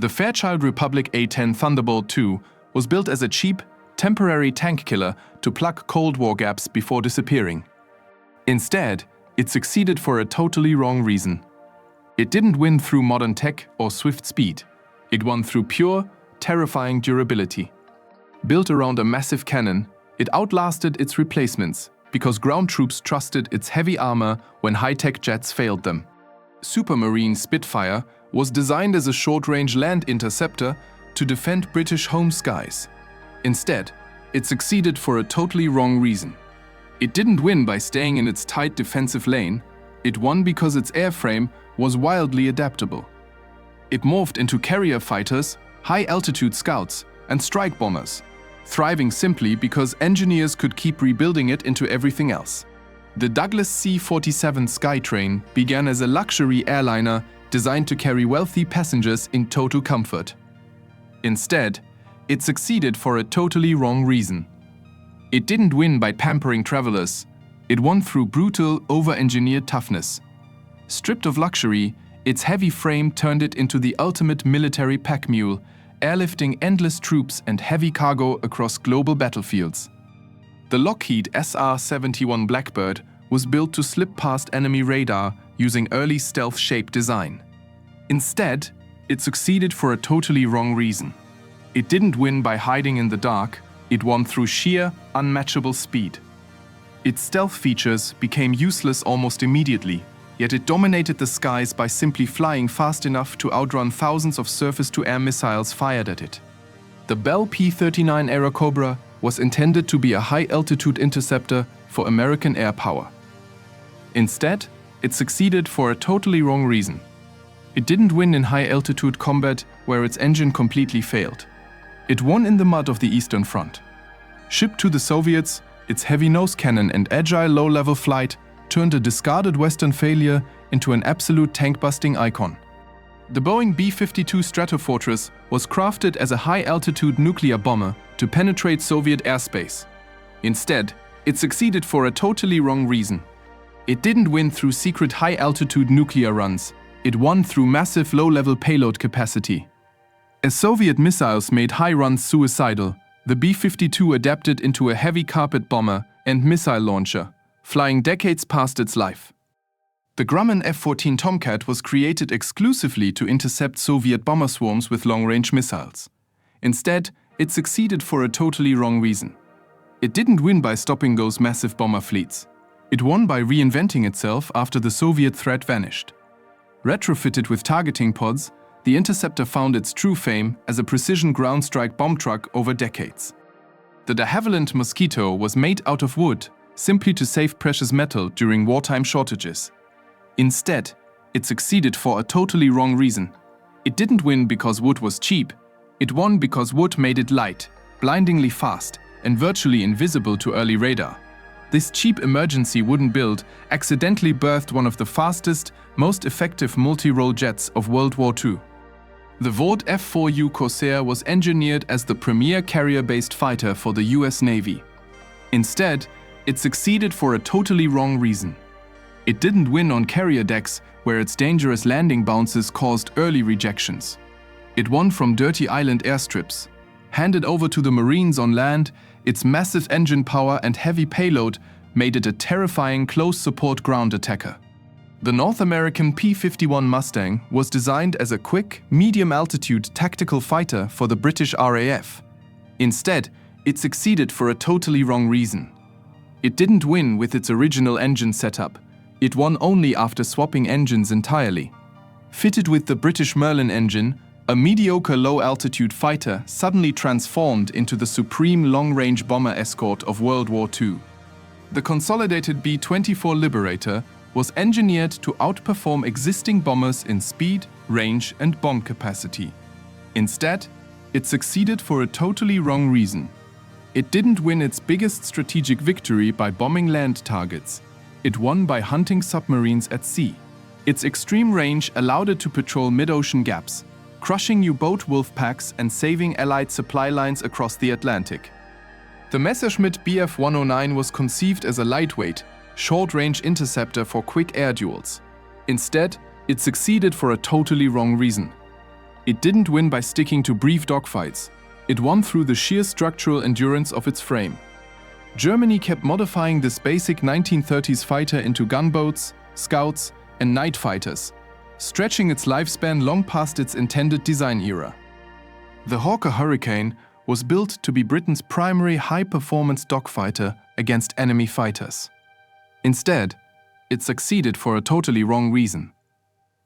The Fairchild Republic A-10 Thunderbolt II was built as a cheap, temporary tank killer to plug Cold War gaps before disappearing. Instead, it succeeded for a totally wrong reason. It didn't win through modern tech or swift speed. It won through pure, terrifying durability. Built around a massive cannon, it outlasted its replacements because ground troops trusted its heavy armor when high-tech jets failed them. Supermarine Spitfire was designed as a short-range land interceptor to defend British home skies. Instead, it succeeded for a totally wrong reason. It didn't win by staying in its tight defensive lane. It won because its airframe was wildly adaptable. It morphed into carrier fighters, high-altitude scouts, and strike bombers, thriving simply because engineers could keep rebuilding it into everything else. The Douglas C-47 Skytrain began as a luxury airliner designed to carry wealthy passengers in total comfort. Instead, it succeeded for a totally wrong reason. It didn't win by pampering travelers. It won through brutal, over-engineered toughness. Stripped of luxury, its heavy frame turned it into the ultimate military pack mule, airlifting endless troops and heavy cargo across global battlefields. The Lockheed SR-71 Blackbird was built to slip past enemy radar using early stealth-shaped design. Instead, it succeeded for a totally wrong reason. It didn't win by hiding in the dark. It won through sheer, unmatchable speed. Its stealth features became useless almost immediately, yet it dominated the skies by simply flying fast enough to outrun thousands of surface-to-air missiles fired at it. The Bell P-39 Airacobra was intended to be a high-altitude interceptor for American air power. Instead, it succeeded for a totally wrong reason. It didn't win in high-altitude combat where its engine completely failed. It won in the mud of the Eastern Front. Shipped to the Soviets, its heavy nose cannon and agile low-level flight turned a discarded Western failure into an absolute tank-busting icon. The Boeing B-52 Stratofortress was crafted as a high-altitude nuclear bomber to penetrate Soviet airspace. Instead, it succeeded for a totally wrong reason. It didn't win through secret high-altitude nuclear runs. It won through massive low-level payload capacity. As Soviet missiles made high runs suicidal, the B-52 adapted into a heavy carpet bomber and missile launcher, flying decades past its life. The Grumman F-14 Tomcat was created exclusively to intercept Soviet bomber swarms with long-range missiles. Instead, it succeeded for a totally wrong reason. It didn't win by stopping those massive bomber fleets. It won by reinventing itself after the Soviet threat vanished. Retrofitted with targeting pods, the interceptor found its true fame as a precision ground strike bomb truck over decades. The de Havilland Mosquito was made out of wood simply to save precious metal during wartime shortages. Instead, it succeeded for a totally wrong reason. It didn't win because wood was cheap. It won because wood made it light, blindingly fast, and virtually invisible to early radar. This cheap emergency wooden build accidentally birthed one of the fastest, most effective multi-role jets of World War II. The Vought F-4U Corsair was engineered as the premier carrier-based fighter for the US Navy. Instead, it succeeded for a totally wrong reason. It didn't win on carrier decks where its dangerous landing bounces caused early rejections. It won from dirty island airstrips. Handed over to the Marines on land, its massive engine power and heavy payload made it a terrifying close-support ground attacker. The North American P-51 Mustang was designed as a quick, medium-altitude tactical fighter for the British RAF. Instead, it succeeded for a totally wrong reason. It didn't win with its original engine setup. It won only after swapping engines entirely. Fitted with the British Merlin engine, a mediocre low-altitude fighter suddenly transformed into the supreme long-range bomber escort of World War II. The consolidated B-24 Liberator was engineered to outperform existing bombers in speed, range, and bomb capacity. Instead, it succeeded for a totally wrong reason. It didn't win its biggest strategic victory by bombing land targets. It won by hunting submarines at sea. Its extreme range allowed it to patrol mid-ocean gaps, crushing U-boat wolf packs and saving Allied supply lines across the Atlantic. The Messerschmitt Bf 109 was conceived as a lightweight, short-range interceptor for quick air duels. Instead, it succeeded for a totally wrong reason. It didn't win by sticking to brief dogfights. It won through the sheer structural endurance of its frame. Germany kept modifying this basic 1930s fighter into gunboats, scouts, and night fighters, stretching its lifespan long past its intended design era. The Hawker Hurricane was built to be Britain's primary high-performance dogfighter against enemy fighters. Instead, it succeeded for a totally wrong reason.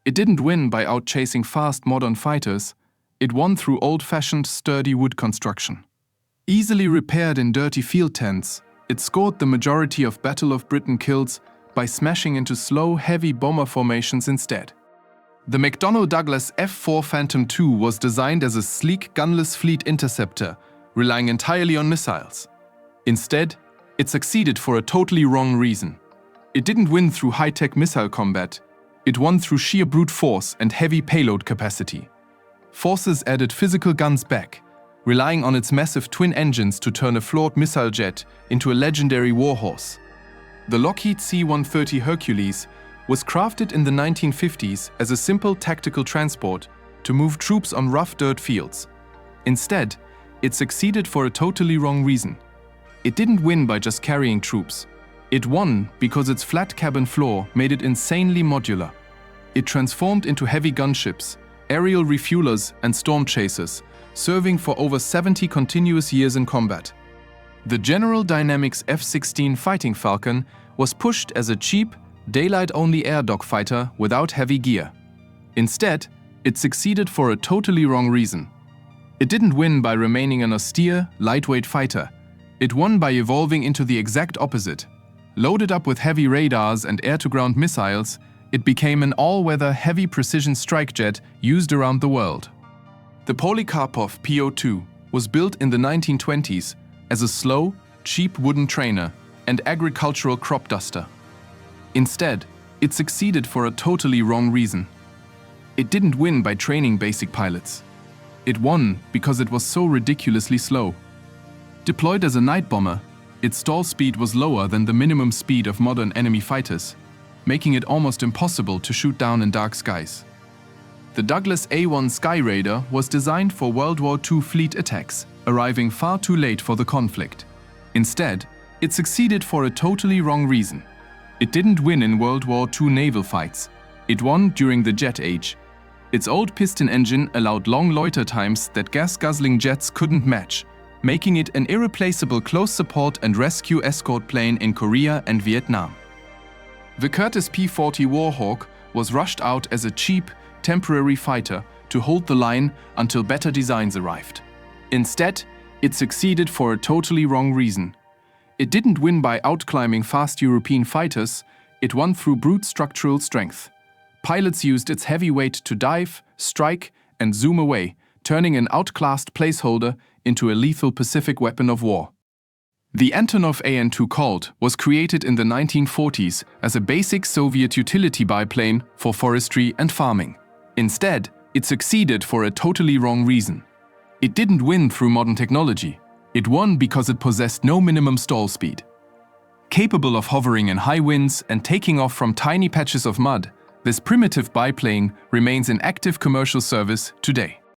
It didn't win by outchasing fast modern fighters, it won through old-fashioned sturdy wood construction. Easily repaired in dirty field tents, it scored the majority of Battle of Britain kills by smashing into slow, heavy bomber formations instead. The McDonnell Douglas F-4 Phantom II was designed as a sleek, gunless fleet interceptor, relying entirely on missiles. Instead, it succeeded for a totally wrong reason. It didn't win through high-tech missile combat, it won through sheer brute force and heavy payload capacity. Forces added physical guns back, relying on its massive twin engines to turn a flawed missile jet into a legendary warhorse. The Lockheed C-130 Hercules was crafted in the 1950s as a simple tactical transport to move troops on rough dirt fields. Instead, it succeeded for a totally wrong reason. It didn't win by just carrying troops. It won because its flat cabin floor made it insanely modular. It transformed into heavy gunships, aerial refuelers and storm chasers, serving for over 70 continuous years in combat. The General Dynamics F-16 Fighting Falcon was pushed as a cheap, daylight-only air dogfighter without heavy gear. Instead, it succeeded for a totally wrong reason. It didn't win by remaining an austere, lightweight fighter. It won by evolving into the exact opposite. Loaded up with heavy radars and air-to-ground missiles, it became an all-weather heavy precision strike jet used around the world. The Polikarpov P-02 was built in the 1920s as a slow, cheap wooden trainer and agricultural crop duster. Instead, it succeeded for a totally wrong reason. It didn't win by training basic pilots. It won because it was so ridiculously slow. Deployed as a night bomber, its stall speed was lower than the minimum speed of modern enemy fighters, making it almost impossible to shoot down in dark skies. The Douglas A-1 Sky Raider was designed for World War II fleet attacks, arriving far too late for the conflict. Instead, it succeeded for a totally wrong reason. It didn't win in World War II naval fights. It won during the jet age. Its old piston engine allowed long loiter times that gas-guzzling jets couldn't match, making it an irreplaceable close support and rescue escort plane in Korea and Vietnam. The Curtiss P-40 Warthog was rushed out as a cheap, temporary fighter to hold the line until better designs arrived. Instead, it succeeded for a totally wrong reason. It didn't win by outclimbing fast European fighters, it won through brute structural strength. Pilots used its heavy weight to dive, strike, and zoom away, turning an outclassed placeholder into a lethal Pacific weapon of war. The Antonov AN-2 Colt was created in the 1940s as a basic Soviet utility biplane for forestry and farming. Instead, it succeeded for a totally wrong reason. It didn't win through modern technology. It won because it possessed no minimum stall speed. Capable of hovering in high winds and taking off from tiny patches of mud, this primitive biplane remains in active commercial service today.